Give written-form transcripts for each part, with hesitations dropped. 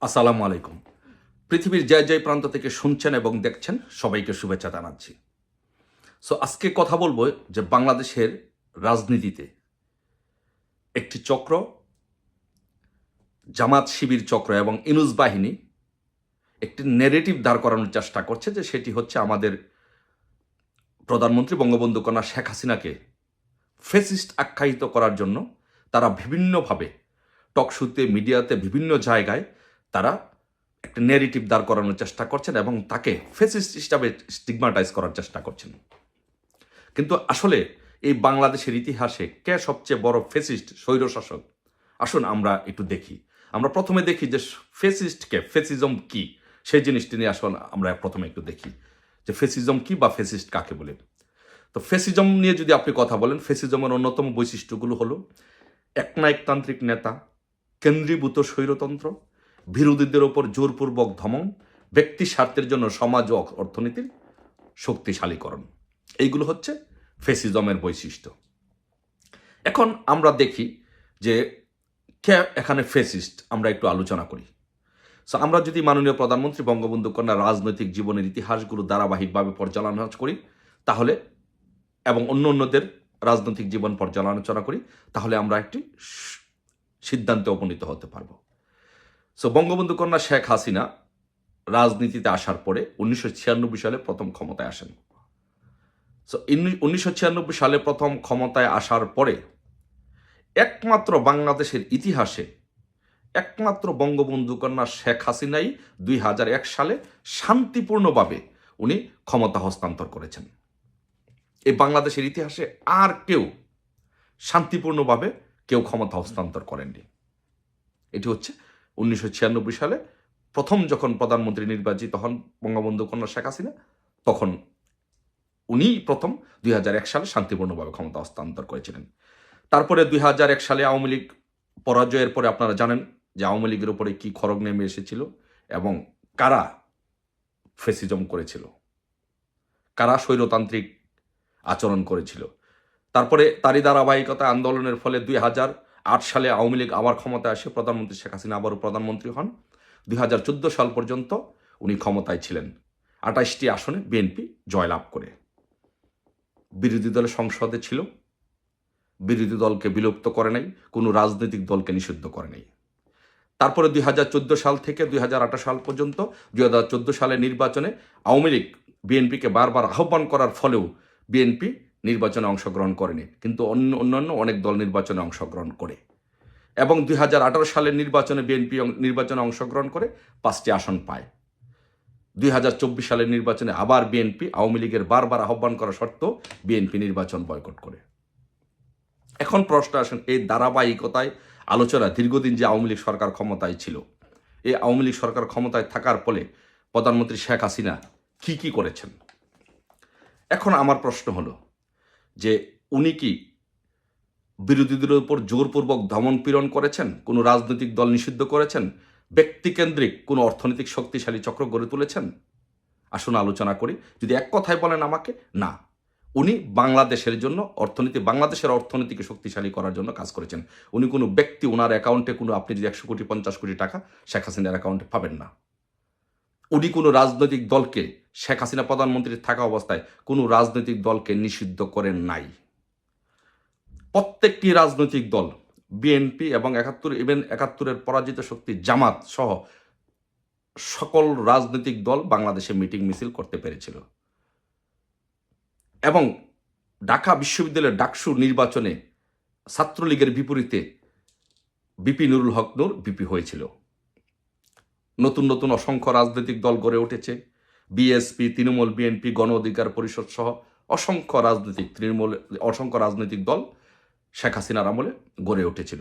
আসসালামু আলাইকুম। পৃথিবীর যে যে প্রান্ত থেকে শুনছেন এবং দেখছেন সবাইকে শুভেচ্ছা জানাচ্ছি। আজকে কথা বলবো যে বাংলাদেশের রাজনীতিতে একটি চক্র, জামাত শিবির চক্র এবং ইনুস বাহিনী একটি ন্যারেটিভ দাঁড় করানোর চেষ্টা করছে যে সেটি হচ্ছে আমাদের প্রধানমন্ত্রী বঙ্গবন্ধু কন্যা শেখ হাসিনাকে ফেসিস্ট আখ্যায়িত করার জন্য তারা বিভিন্নভাবে টকশোতে, মিডিয়াতে, বিভিন্ন জায়গায় তারা একটা ন্যারেটিভ দাঁড় করানোর চেষ্টা করছেন এবং তাকে ফেসিস্ট হিসাবে স্টিগমাটাইজ করার চেষ্টা করছেন। কিন্তু আসলে এই বাংলাদেশের ইতিহাসে কে সবচেয়ে বড় ফেসিস্ট স্বৈরশাসক? আসুন আমরা একটু দেখি। আমরা প্রথমে দেখি যে ফেসিস্টকে, ফেসিজম কি, সেই জিনিসটি নিয়ে আসলে আমরা প্রথমে একটু দেখি যে ফেসিজম কি বা ফেসিস্ট কাকে বলে। তো ফেসিজম নিয়ে যদি আপনি কথা বলেন, ফেসিজমের অন্যতম বৈশিষ্ট্যগুলো হলো একনায়কতান্ত্রিক নেতা, কেন্দ্রীভূত স্বৈরতন্ত্র, বিরোধীদের ওপর জোরপূর্বক ধমন, ব্যক্তি স্বার্থের জন্য সমাজ ও অর্থনীতির শক্তিশালীকরণ। এইগুলো হচ্ছে ফেসিজমের বৈশিষ্ট্য। এখন আমরা দেখি যে কে এখানে ফেসিস্ট, আমরা একটু আলোচনা করি। আমরা যদি মাননীয় প্রধানমন্ত্রী বঙ্গবন্ধু কন্যার রাজনৈতিক জীবনের ইতিহাসগুলো ধারাবাহিকভাবে পর্যালোচনা করি তাহলে, এবং অন্যদের রাজনৈতিক জীবন পর্যালোচনা করি, তাহলে আমরা একটি সিদ্ধান্তে উপনীত হতে পারব। বঙ্গবন্ধু কন্যা শেখ হাসিনা রাজনীতিতে আসার পরে 1996 সালে প্রথম ক্ষমতায় আসেন। 1996 সালে প্রথম ক্ষমতায় আসার পরে একমাত্র বাংলাদেশের ইতিহাসে একমাত্র বঙ্গবন্ধু কন্যা শেখ হাসিনাই 2001 সালে শান্তিপূর্ণভাবে উনি ক্ষমতা হস্তান্তর করেছেন। এই বাংলাদেশের ইতিহাসে আর কেউ শান্তিপূর্ণভাবে কেউ ক্ষমতা হস্তান্তর করেননি। এটি হচ্ছে 1996 সালে প্রথম যখন প্রধানমন্ত্রী নির্বাচিত হন বঙ্গবন্ধু কন্যা শেখ হাসিনা, তখন উনি প্রথম 2001 সালে শান্তিপূর্ণভাবে ক্ষমতা হস্তান্তর করেছিলেন। তারপরে 2001 সালে আওয়ামী লীগ পরাজয়ের পরে আপনারা জানেন যে আওয়ামী লীগের উপরে কি খড়গ নেমে এসেছিল এবং কারা ফেসিজম করেছিল, কারা স্বৈরতান্ত্রিক আচরণ করেছিল। তারপরে তারই ধারাবাহিকতা আন্দোলনের ফলে 2008 সালে আওয়ামী লীগ আবার ক্ষমতায় আসে, প্রধানমন্ত্রী শেখ হাসিনা আবারও প্রধানমন্ত্রী হন। 2014 সাল পর্যন্ত উনি ক্ষমতায় ছিলেন, 28টি আসনে বিএনপি জয়লাভ করে। বিরোধী দলের সংসদে ছিল, বিরোধী দলকে বিলুপ্ত করে নাই, কোনো রাজনৈতিক দলকে নিষিদ্ধ করে নাই। তারপরে 2014 সাল থেকে 2018 সাল পর্যন্ত 2014 সালের নির্বাচনে আওয়ামী লীগ বিএনপিকে বারবার আহ্বান করার ফলেও বিএনপি নির্বাচনে অংশগ্রহণ করেনি, কিন্তু অন্যান্য অনেক দল নির্বাচনে অংশগ্রহণ করে। এবং 2018 সালের নির্বাচনে বিএনপি নির্বাচনে অংশগ্রহণ করে 5টি আসন পায়। 2024 সালের নির্বাচনে আবার বিএনপি আওয়ামী লীগের বারবার আহ্বান করা সত্ত্বেও বিএনপি নির্বাচন বয়কট করে। এখন প্রশ্ন আসেন, এই ধারাবাহিকতায় আলোচনা দীর্ঘদিন যে আওয়ামী লীগ সরকার ক্ষমতায় ছিল, এই আওয়ামী লীগ সরকার ক্ষমতায় থাকার ফলে প্রধানমন্ত্রী শেখ হাসিনা কি করেছেন? এখন আমার প্রশ্ন হলো যে উনি কি বিরোধীদের উপর জোরপূর্বক দমন পীড়ন করেছেন, কোনো রাজনৈতিক দল নিষিদ্ধ করেছেন, ব্যক্তিকেন্দ্রিক কোনো অর্থনৈতিক শক্তিশালী চক্র গড়ে তুলেছেন? আসুন আলোচনা করি। যদি এক কথায় বলেন আমাকে, না, উনি বাংলাদেশের জন্য বাংলাদেশের অর্থনীতিকে শক্তিশালী করার জন্য কাজ করেছেন। উনি কোনো ব্যক্তি, ওনার অ্যাকাউন্টে কোনো, আপনি যদি 100 কোটি 50 কোটি টাকা শেখ হাসিনার অ্যাকাউন্টে পাবেন না। উনি কোনো রাজনৈতিক দলকে, শেখ হাসিনা প্রধানমন্ত্রী থাকা অবস্থায় কোনো রাজনৈতিক দলকে নিষিদ্ধ করেন নাই। প্রত্যেকটি রাজনৈতিক দল, বিএনপি এবং 71-এর পরাজিত শক্তি জামাত সহ সকল রাজনৈতিক দল বাংলাদেশে মিটিং মিছিল করতে পেরেছিল। এবং ঢাকা বিশ্ববিদ্যালয়ের ডাকসু নির্বাচনে ছাত্রলীগের বিপরীতে বিপি নুরুল হক নূর বিপি হয়েছিল। নতুন নতুন অসংখ্য রাজনৈতিক দল গড়ে উঠেছে, বিএসপি, তৃণমূল, বিএনপি, গণ অধিকার পরিষদ সহ অসংখ্য রাজনৈতিক দল শেখ হাসিনার আমলে গড়ে উঠেছিল।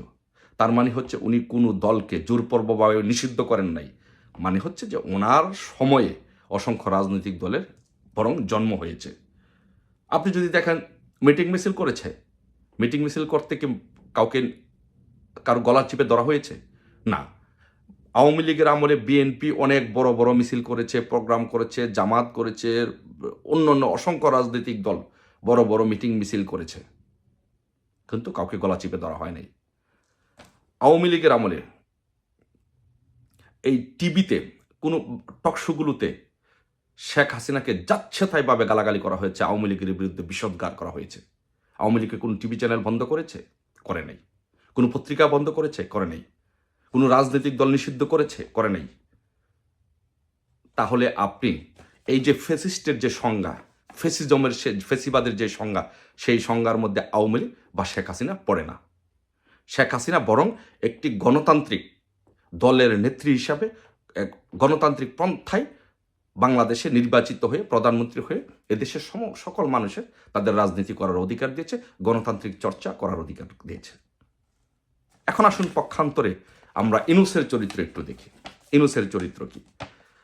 তার মানে হচ্ছে উনি কোনো দলকে জোরপূর্বকভাবে নিষিদ্ধ করেন নাই। মানে হচ্ছে যে ওনার সময়ে অসংখ্য রাজনৈতিক দলের বরং জন্ম হয়েছে। আপনি যদি দেখেন মিটিং মিছিল করেছে, মিটিং মিছিল করতে কি কারো গলা চিপে ধরা হয়েছে? না। আওয়ামী লীগের আমলে বিএনপি অনেক বড় বড় মিছিল করেছে, প্রোগ্রাম করেছে, জামাত করেছে, অন্যান্য অসংখ্য রাজনৈতিক দল বড় বড় মিটিং মিছিল করেছে, কিন্তু কাউকে গলা চিপে ধরা হয় নাই। আওয়ামী লীগের আমলে এই টিভিতে কোনো টকশোগুলোতে শেখ হাসিনাকে যাচ্ছেতাইভাবে গালাগালি করা হয়েছে, আওয়ামী লীগের বিরুদ্ধে বিষোদ্গার করা হয়েছে। আওয়ামী লীগের কোনো টিভি চ্যানেল বন্ধ করেছে? করে নাই। কোনো পত্রিকা বন্ধ করেছে? করে নাই। কোনো রাজনৈতিক দল নিষিদ্ধ করেছে? করে নাই। তাহলে আপনি এই যে ফেসিস্টের যে সংজ্ঞা, ফেসিজমের ফেসিবাদের যে সংজ্ঞা, সেই সংজ্ঞার মধ্যে আওয়ামী লীগ বা শেখ হাসিনা পড়ে না। শেখ হাসিনা বরং একটি গণতান্ত্রিক দলের নেত্রী হিসাবে গণতান্ত্রিক পন্থায় বাংলাদেশে নির্বাচিত হয়ে প্রধানমন্ত্রী হয়ে এদেশের সকল মানুষের তাদের রাজনীতি করার অধিকার দিয়েছে, গণতান্ত্রিক চর্চা করার অধিকার দিয়েছে। এখন আসুন পক্ষান্তরে আমরা ইনুসের চরিত্র একটু দেখি। ইনুসের চরিত্র কি?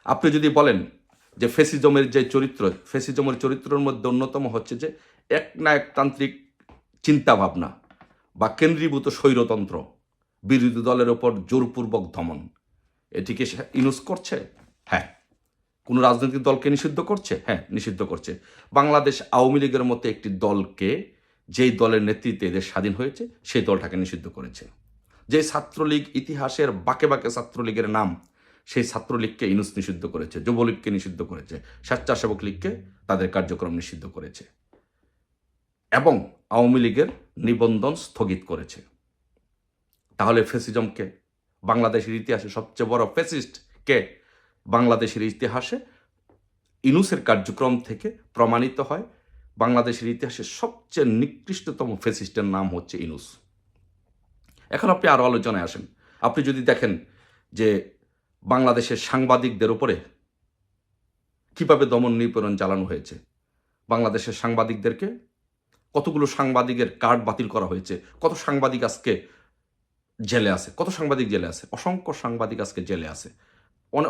আপনি যদি বলেন যে ফেসিজমের যে চরিত্র, ফেসিজমের চরিত্রের মধ্যে অন্যতম হচ্ছে যে একনায়কতান্ত্রিক চিন্তাভাবনা বা কেন্দ্রীভূত স্বৈরতন্ত্র, বিরোধী দলের ওপর জোরপূর্বক দমন, এটিকে ইনুস করছে? হ্যাঁ। কোনো রাজনৈতিক দলকে নিষিদ্ধ করছে? হ্যাঁ, নিষিদ্ধ করছে। বাংলাদেশ আওয়ামী লীগের মতো একটি দলকে, যেই দলের নেতৃত্বে এদের স্বাধীন হয়েছে, সেই দলটাকে নিষিদ্ধ করেছে। যে ছাত্রলীগ ইতিহাসের বাঁকে বাঁকে ছাত্রলীগের নাম, সেই ছাত্রলীগকে ইনুস নিষিদ্ধ করেছে, যুবলীগকে নিষিদ্ধ করেছে, স্বেচ্ছাসেবক লীগকে তাদের কার্যক্রম নিষিদ্ধ করেছে এবং আওয়ামী লীগের নিবন্ধন স্থগিত করেছে। তাহলে ফেসিজমকে, বাংলাদেশের ইতিহাসে সবচেয়ে বড় ফেসিস্ট কে? বাংলাদেশের ইতিহাসে ইনুসের কার্যক্রম থেকে প্রমাণিত হয় বাংলাদেশের ইতিহাসে সবচেয়ে নিকৃষ্টতম ফেসিস্টের নাম হচ্ছে ইনুস। এখন আপনি আরও আলোচনায় আসেন। আপনি যদি দেখেন যে বাংলাদেশের সাংবাদিকদের উপরে কিভাবে দমন নিপীড়ন চালানো হয়েছে, বাংলাদেশের সাংবাদিকদেরকে কতগুলো সাংবাদিকের কার্ড বাতিল করা হয়েছে, কত সাংবাদিক আজকে জেলে আছে, কত সাংবাদিক জেলে আছে, অসংখ্য সাংবাদিক আজকে জেলে আছে,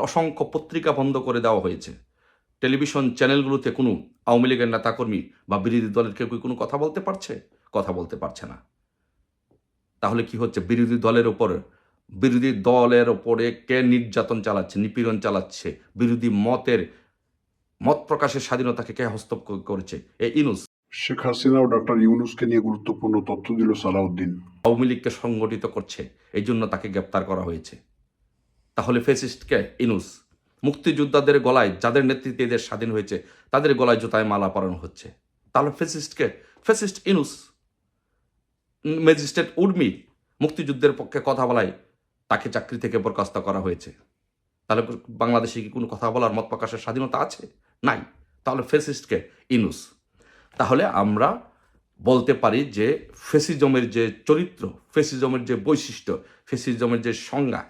অসংখ্য পত্রিকা বন্ধ করে দেওয়া হয়েছে। টেলিভিশন চ্যানেলগুলোতে কোনো আওয়ামী লীগের নেতাকর্মী বা বিরোধী দলের কেউ কোনো কথা বলতে পারছে? কথা বলতে পারছে না। তাহলে কি হচ্ছে? বিরোধী দলের ওপরে কে নির্যাতন চালাচ্ছে, নিপীড়ন চালাচ্ছে? বিরোধী মত প্রকাশের স্বাধীনতাকে কে হস্তক্ষেপ করেছে? ইনুস। শেখ হাসিনা ও ডক্টর ইউনূসকে নিয়ে গুরুত্বপূর্ণ তথ্য দিল সালাউদ্দিন। আওয়ামী লীগকে সংগঠিত করছে, এই জন্য তাকে গ্রেপ্তার করা হয়েছে। তাহলে ফেসিস্টকে ইনুস। মুক্তিযোদ্ধাদের গলায়, যাদের নেতৃত্বে এদের স্বাধীন হয়েছে, তাদের গলায় জুতায় মালা পরানো হচ্ছে। তাহলে ফেসিস্টকে? ফেসিস্ট ইনুস। ম্যাজিস্ট্রেট উর্মি মুক্তিযুদ্ধের পক্ষে কথা বলায় তাকে চাকরি থেকে বরখাস্ত করা হয়েছে। তাহলে বাংলাদেশে কি কোনো কথা বলার, মত প্রকাশের স্বাধীনতা আছে? নাই। তাহলে ফেসিস্টকে? ইনুস। তাহলে আমরা বলতে পারি যে ফেসিজমের যে চরিত্র, ফেসিজমের যে বৈশিষ্ট্য, ফেসিজমের যে সংজ্ঞা,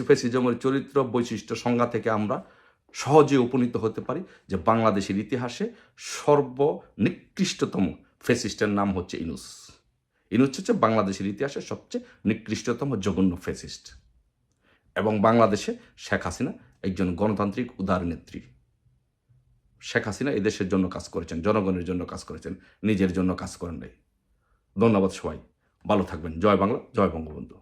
ফেসিজমের চরিত্র, বৈশিষ্ট্য, সংজ্ঞা থেকে আমরা সহজে উপনীত হতে পারি যে বাংলাদেশের ইতিহাসে সর্বনিকৃষ্টতম ফেসিস্টের নাম হচ্ছে ইনুস। ইনুস হচ্ছে বাংলাদেশের ইতিহাসে সবচেয়ে নিকৃষ্টতম জঘন্য ফেসিস্ট। এবং বাংলাদেশে শেখ হাসিনা একজন গণতান্ত্রিক উদার নেত্রী। শেখ হাসিনা এদেশের জন্য কাজ করেছেন, জনগণের জন্য কাজ করেছেন, নিজের জন্য কাজ করেন নাই। ধন্যবাদ সবাই, ভালো থাকবেন। জয় বাংলা, জয় বঙ্গবন্ধু।